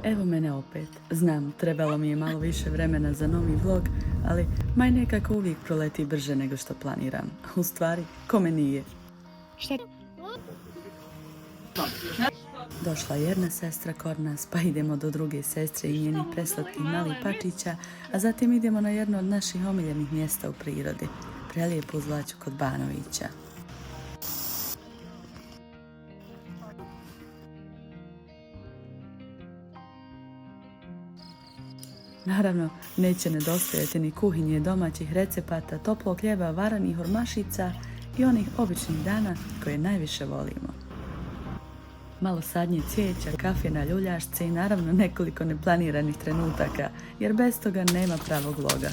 Evo mene opet. Znam, trebalo mi je malo više vremena za novi vlog, ali maj nekako uvijek proleti brže nego što planiram. U stvari, kome nije. Šta? Došla jedna sestra kod nas, pa idemo do druge sestre i njenih preslatkih malih pačića, a zatim idemo na jedno od naših omiljenih mjesta u prirodi, prelijepu Zlaću kod Banovića. Naravno, neće nedostajati ni kuhinje domaćih recepata, toplog hljeba, varanih ormašica i onih običnih dana koje najviše volimo. Malo sadnje cvijeća, kafe na ljuljašce i naravno nekoliko neplaniranih trenutaka, jer bez toga nema pravog vloga.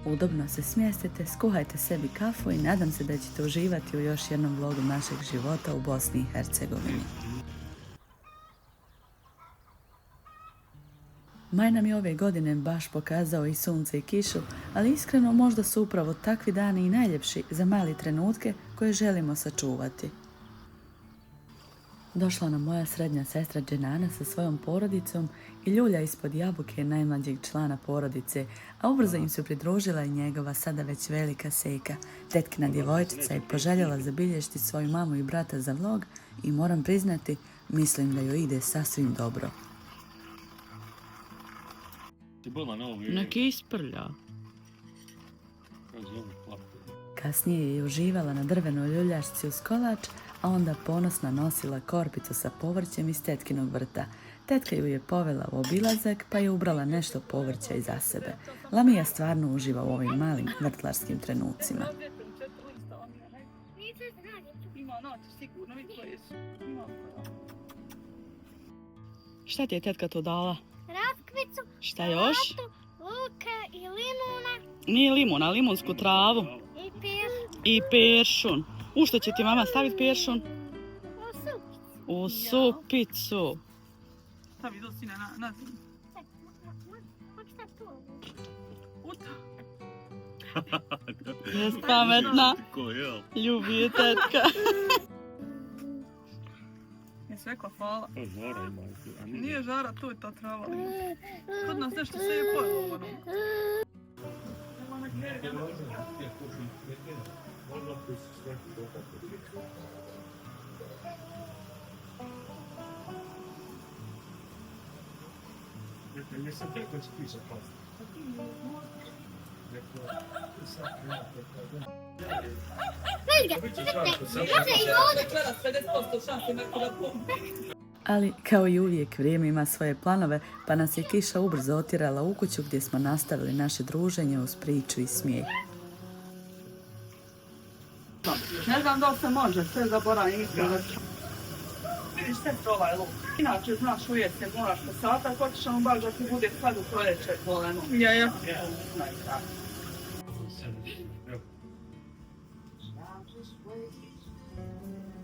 Udobno se smjestite, skuhajte sebi kafu i nadam se da ćete uživati u još jednom vlogu našeg života u Bosni i Hercegovini. Maj nam je ove godine baš pokazao i sunce i kišu, ali iskreno možda su upravo takvi dani i najljepši za mali trenutke koje želimo sačuvati. Došla nam moja srednja sestra Dženana sa svojom porodicom i ljulja ispod jabuke najmlađeg člana porodice, a ubrzo im se pridružila i njegova sada već velika Sejka, tetkina djevojčica, i poželjela zabilježiti svoju mamu i brata za vlog i moram priznati, mislim da joj ide sasvim dobro. Neki isprlja. Kasnije je uživala na drvenoj ljuljašci uz kolač, a onda ponosno nosila korpicu sa povrćem iz tetkinog vrta. Tetka ju je povela u obilazak, pa je ubrala nešto povrća iza sebe. Lamija stvarno uživa u ovim malim vrtlarskim trenucima. Šta ti je tetka to dala? Raskvicu, Šta još? salatu, luka i limuna Nije limuna, limunsku travu. i peršun. I peršun. U što će ti mama staviti peršun? U supicu. U supicu. Stavi do sine na zimu. Mak šta tu? Uta. Jes pametna. Ljubi je tetka. Jesi rekla hvala? Žara ima. Nije žara, tu je ta trava. Kod nas nešto se je pojelo ono. Nisam rekao da će piša pasti. Večeras 50% šanse neko da Ali, kao i uvijek, vrijeme ima svoje planove, pa nas je kiša ubrzo otjerala u kuću gdje smo nastavili naše druženje uz priču i smijeh. Ne znam da li se može, sve zaboravim iskreno. Vidiš sestro ovaj luk. Inače, znaš, u jesen moraš posata, ako ćeš ono baš da ti bude sad u proljeće voleno. Ja.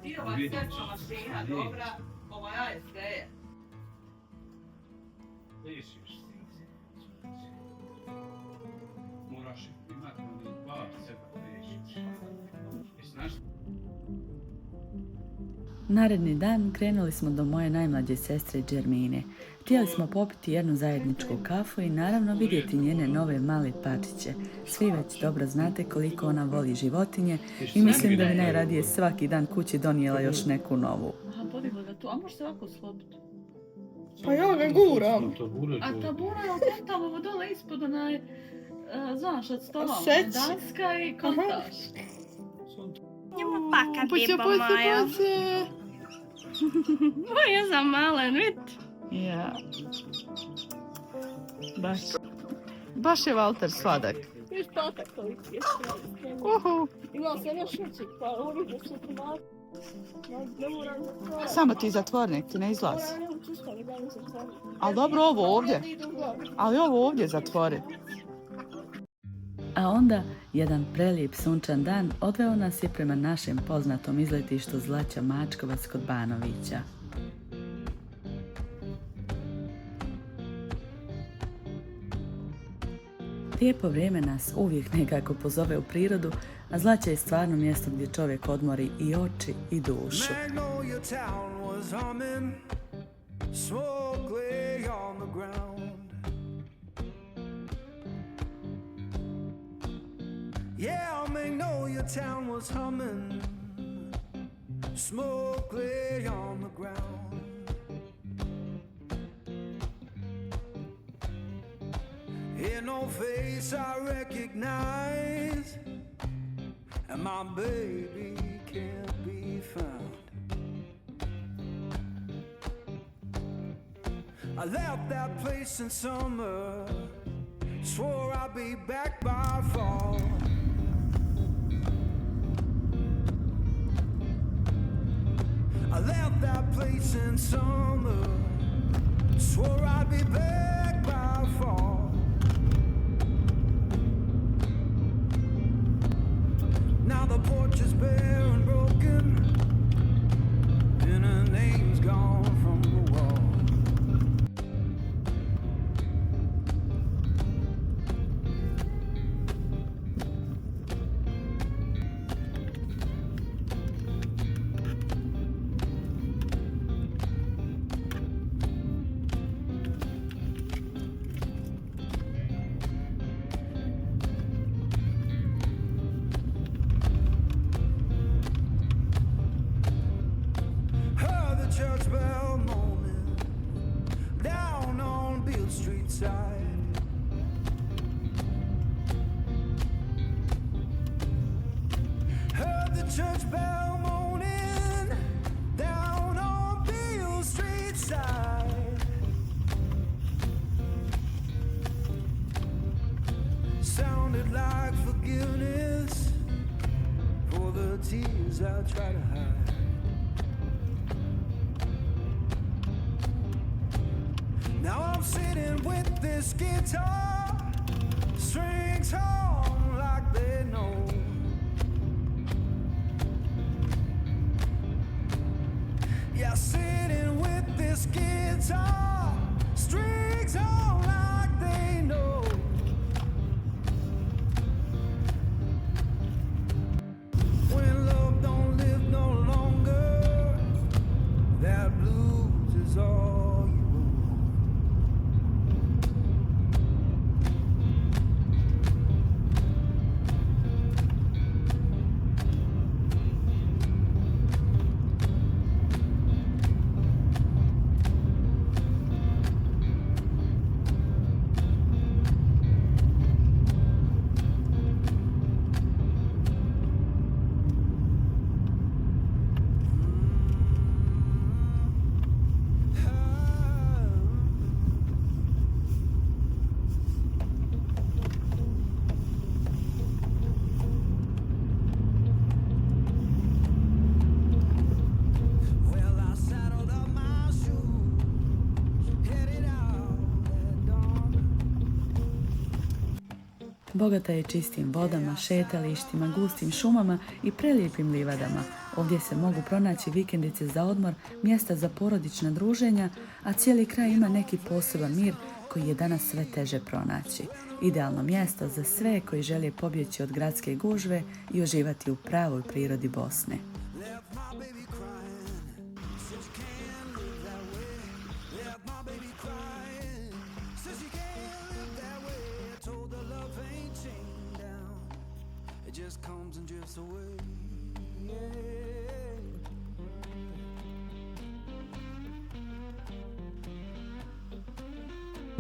I ova sečna mašina, dobra, ova ASD je. Moraš imati bar sebe rešiš. Znaš? Naredni dan krenuli smo do moje najmlađe sestre Džermine. Htjeli smo popiti jednu zajedničku kafu i naravno vidjeti njene nove male pačiće. Svi već dobro znate koliko ona voli životinje i mislim da bi najradije svaki dan kući donijela još neku novu. Aha, podigla ga tu. A može se ovako slobiti? Pa ja ga guram. A tabura je okretala ovo dole ispod onaj, znaš, od stola, Seć. daska i kontaš. Njemu paka beba moja. Moja za malen, vid. Ja. Baš je Valter sladak. Viš patak koliki je. Imao sam još uči, pa ovo vidio su pomati. Ne moram zatvoriti. Samo ti zatvori, nek ti ne izlazi. Ja nemam čisto, ne dajem se zatvoriti. Ali dobro, ovo ovdje. Ne idu u glavu. Ali ovo ovdje zatvori. A onda, jedan prelijep sunčan dan odveo nas je prema našem poznatom izletištu Zlaća Mačkovac kod Banovića. Lijepo vrijeme nas uvijek nekako pozove u prirodu, a Zlaća je stvarno mjesto gdje čovjek odmori i oči i dušu. Magnolia Town was was humming, smoke lay on the ground. Yeah, I may know your town was humming, smoke lay on the ground. Ain't no face I recognize, and my baby can't be found. I left that place in summer, swore I'd be back by fall. I left that place in summer, swore I'd be back by fall. Now the porch is bare and broken, and her name's gone from the wall. Heard the church bell moaning down on Beale Street side. Heard the church bell moaning down on Beale Street side. Sounded like forgiveness for the tears I try to hide. Now I'm sitting with this guitar, strings on like they know. Yeah, sitting with this guitar, strings on like they know. When love don't live no longer, that blues is all you own. Well, I saddled up my shoes, headed out at dawn. Bogata je čistim vodama, šetalištima, gustim šumama i prelijepim livadama. Ovdje se mogu pronaći vikendice za odmor, mjesta za porodična druženja, a cijeli kraj ima neki poseban mir koji je danas sve teže pronaći. Idealno mjesto za sve koji žele pobjeći od gradske gužve i uživati u pravoj prirodi Bosne. Left my baby crying, said you can't live that way. Left my baby crying, said you can't live that way. I told her love ain't chained down, it just comes and drifts away. Yeah.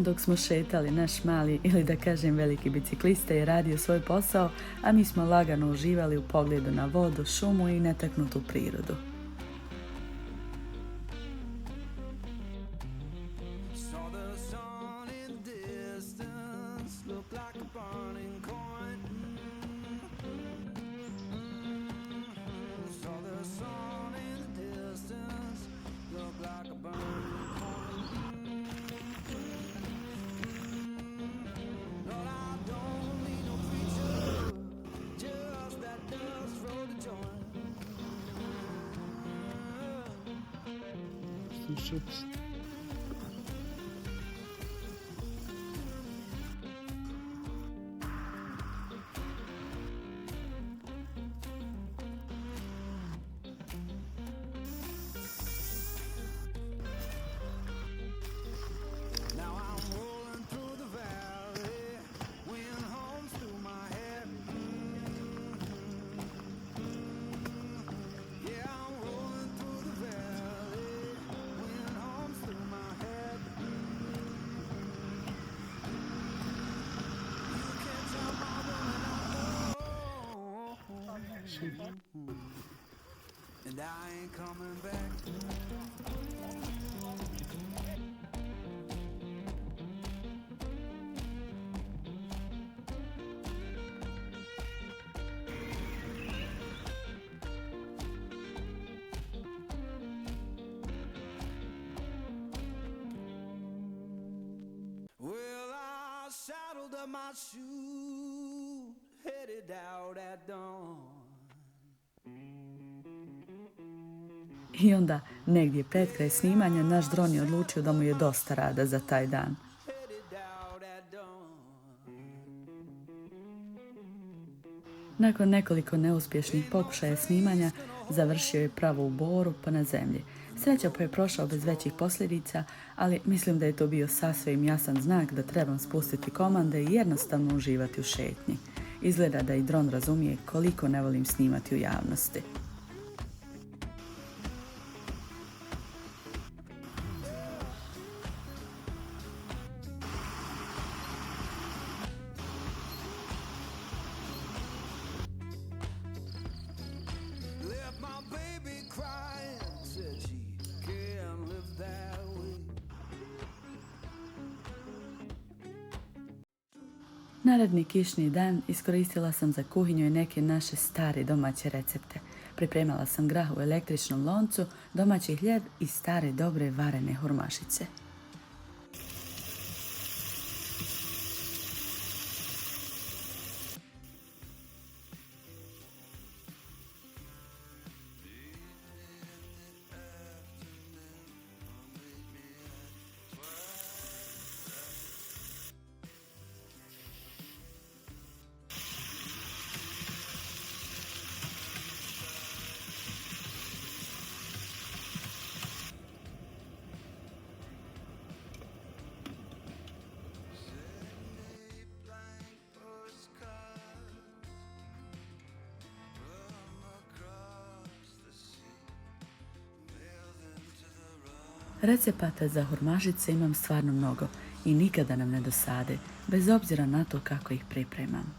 Dok smo šetali, naš mali, ili da kažem veliki biciklista je radio svoj posao, a mi smo lagano uživali u pogledu na vodu, šumu i netaknutu prirodu. Saw the sun in the distance, looked like a burning coin. Saw the sun in the distance, looked like a burning coin. Lord, I don't need no preacher, just that dust for the joint. And I ain't coming back. Well, I saddled up my shoe, headed out at dawn. I onda, negdje pred kraj snimanja, naš dron je odlučio da mu je dosta rada za taj dan. Headed out at dawn. Nakon nekoliko neuspješnih pokušaja snimanja, završio je pravo u Boru pa na zemlji. Sreća pa je prošao bez većih posljedica, ali mislim da je to bio sasvim jasan znak da trebam spustiti komande i jednostavno uživati u šetnji. Izgleda da i dron razumije koliko ne volim snimati u javnosti. Left my baby crying, said she can't live that way. Naredni kišni dan iskoristila sam za kuhinju i neke naše stare domaće recepte. Pripremala sam grah u električnom loncu, domaći hljeb i stare dobre varene hurmašice. Recepata za hurmašice imam stvarno mnogo i nikada nam ne dosade, bez obzira na to kako ih pripremam.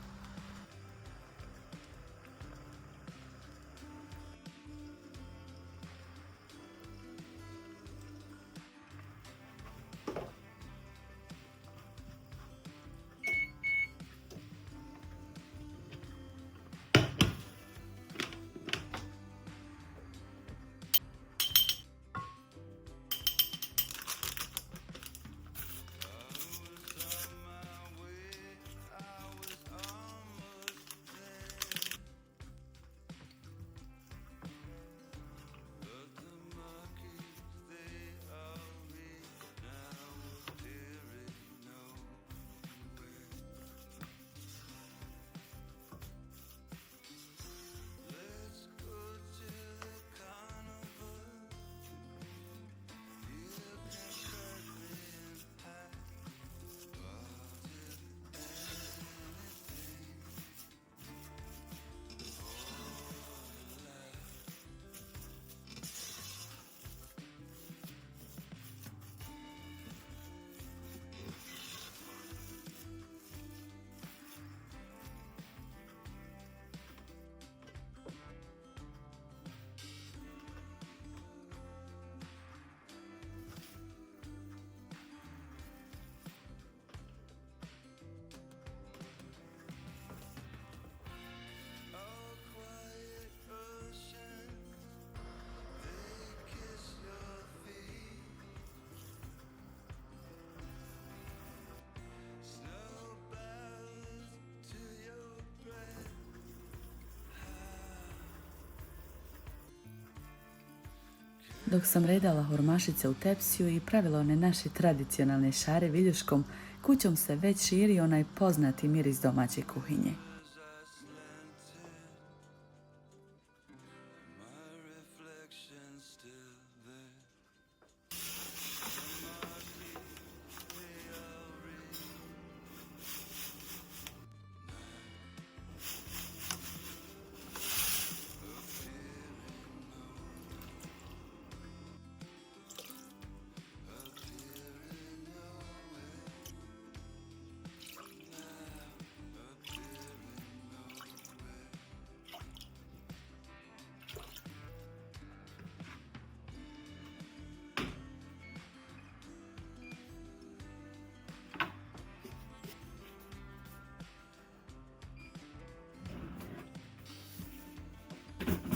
Dok sam redala hurmašice u tepsiju i pravila one naše tradicionalne šare viljuškom, kućom se već širi onaj poznati miris domaće kuhinje.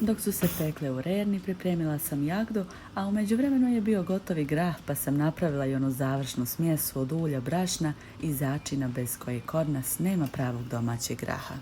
Dok su se pekle u rerni, pripremila sam jagdu, a u međuvremenu je bio gotovi grah, pa sam napravila i onu završnu smjesu od ulja, brašna i začina bez koje kod nas nema pravog domaćeg graha.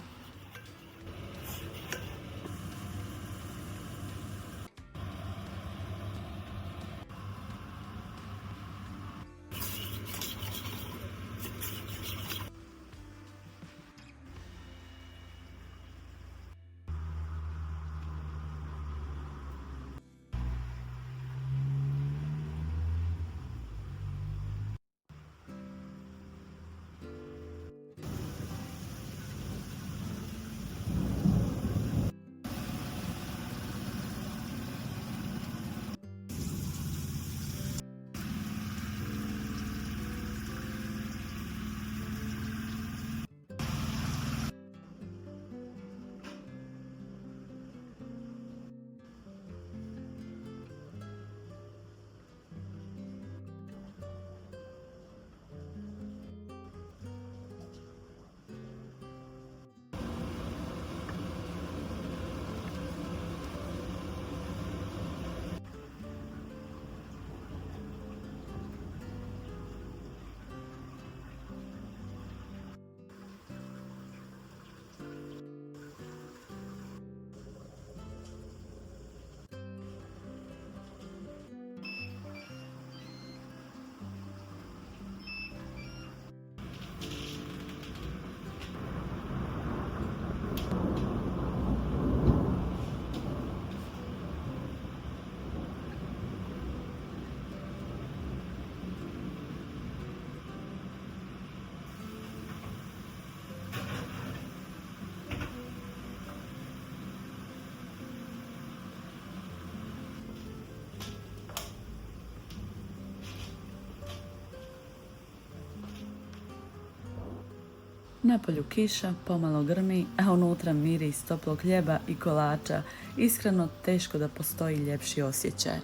Napolju kiša, pomalo grmi, a unutra miris toplog hljeba i kolača. Iskreno, teško da postoji ljepši osjećaj.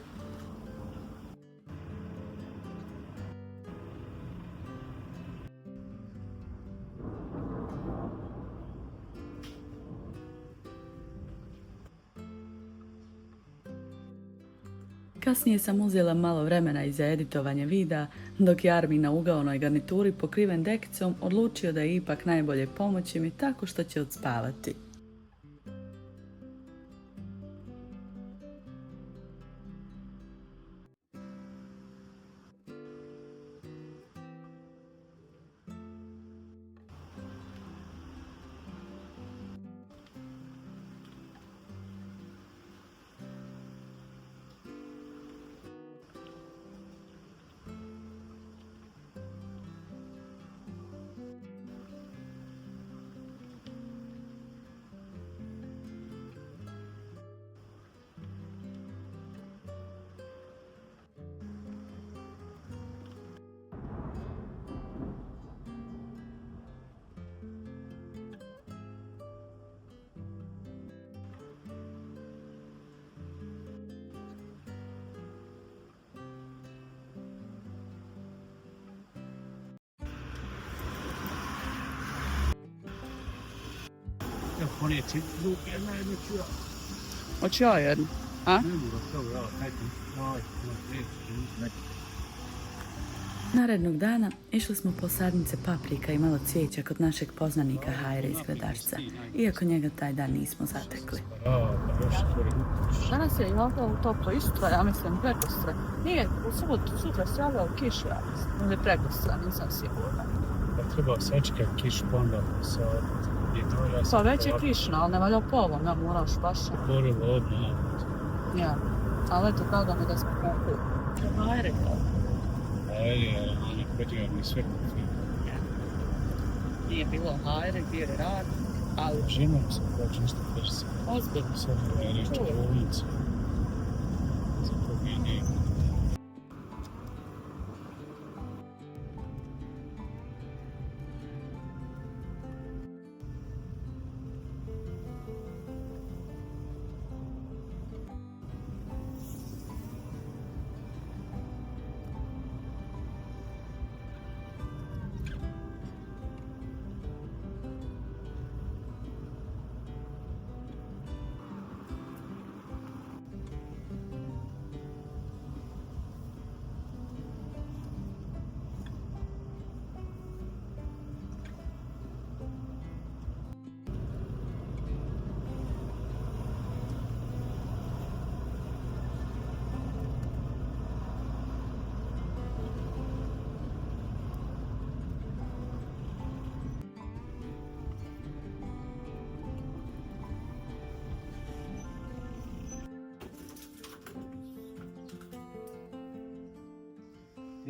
Kasnije sam uzela malo vremena i za editovanje videa, dok je Armin na ugaonoj garnituri pokriven dekicom odlučio da je ipak najbolje pomoći mi tako što će odspavati. Evo, ponijeti luk jedna čuja. Hoću ja jednu, a? Ne mogu to, evo, neki. Narednog dana išli smo po sadnice paprika i malo cvijeća kod našeg poznanika Hajre iz Gradašca, iako njega taj dan nismo zatekli. Danas je ovdje u toplo istra, ja mislim prekostra. Nije, u subotu sutra se javljao kišu, ja mislim. Ili prekostra, nisam sigurna. Pa treba sačekati kišu, pa onda saditi. Pa već je kišno, ali ne valja po ovom, ja moraš baš. Gorilo odmah. Ja, ali eto kao da mi da smo kupili. Hajre, kao. Ajde, ono predivno mi sve kupili. Nije bilo hajre, bio je rad, ali Ženom se koja čisto persa. ozbiljno. Sad je nešto u ulici. Za pobjeni.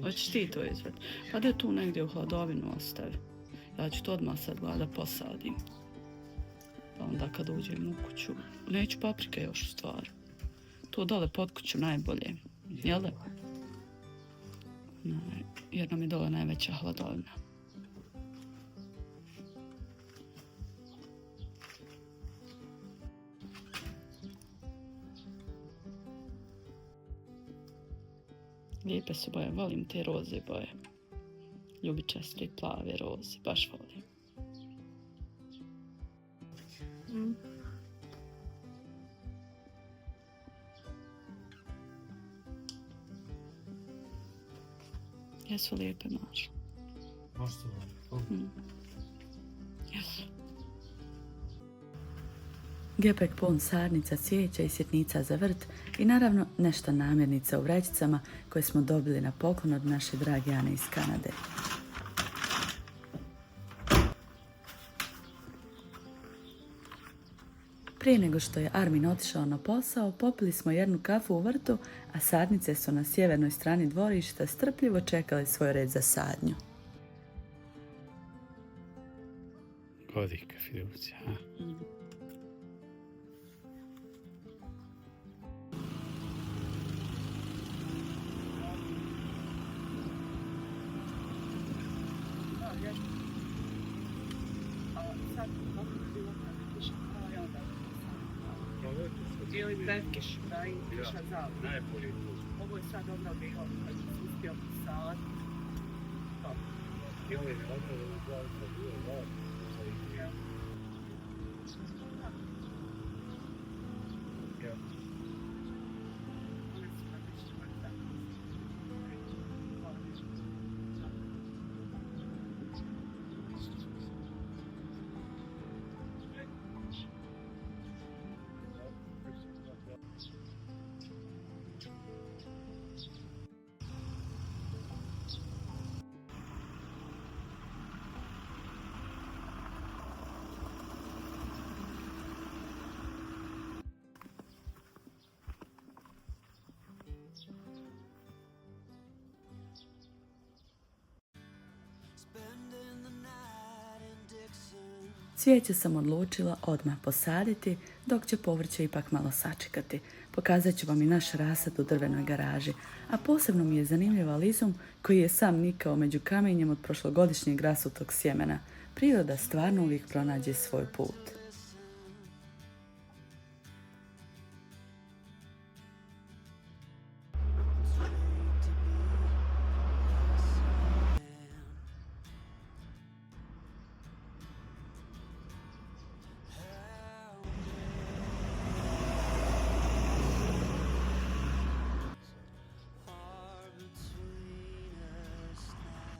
Hoćeš ti to izvati? Pa da tu negdje u hladovinu ostavi. Ja ću to odmah sad da posadim. Pa onda kad uđem u kuću, neću paprike još u stvari. To dole pod kuću najbolje, jel da? Jer nam je dole najveća hladovina. Lijepe su boje, volim te roze boje. Ljubičaste i plave roze, baš volim. Jesu lijepe, Mašo? Možete vam. Jesu. Gepek pun sadnica, cvijeća i sitnica za vrt i naravno nešto namirnica u vrećicama koje smo dobili na poklon od naše drage Ane iz Kanade. Prije nego što je Armin otišao na posao, popili smo jednu kafu u vrtu, a sadnice su na sjevernoj strani dvorišta strpljivo čekale svoj red za sadnju. Godika, fiducija, ha? Ili pretkiš, da i kiša zavlja. Najbolje tu. Ovo je sad ono bilo kad se uspio pisati. I ovaj je odmah na glavu sa bilo glavu. Ja. Spending the night in Dixon. Cvijeće sam odlučila odmah posaditi, dok će povrće ipak malo sačekati. Pokazat ću vam i naš rasad u drvenoj garaži, a posebno mi je zanimljiv alizum koji je sam nikao među kamenjem od prošlogodišnjeg rasutog sjemena. Priroda stvarno uvijek pronađe svoj put. Far between us now.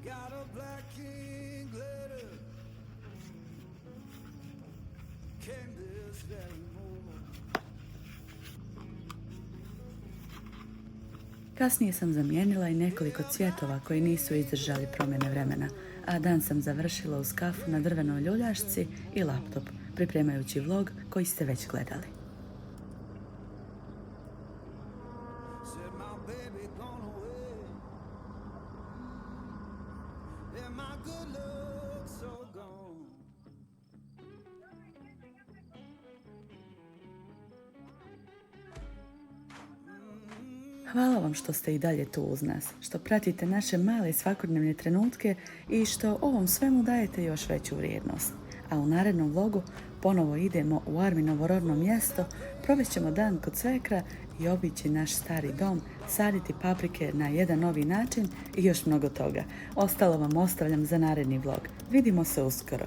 got a black king glitter. Came this very moment. Kasnije sam zamijenila i nekoliko cvjetova koji nisu izdržali promjene vremena, a dan sam završila uz kafu na drvenoj ljuljašci i laptop, pripremajući vlog koji ste već gledali. Said my baby gone away. And my good luck so gone. Hvala vam što ste i dalje tu uz nas, što pratite naše male svakodnevne trenutke i što ovom svemu dajete još veću vrijednost. A u narednom vlogu ponovo idemo u Arminovo rodno mjesto, provešćemo dan kod svekra i obići naš stari dom, saditi paprike na jedan novi način i još mnogo toga. Ostalo vam ostavljam za naredni vlog. Vidimo se uskoro.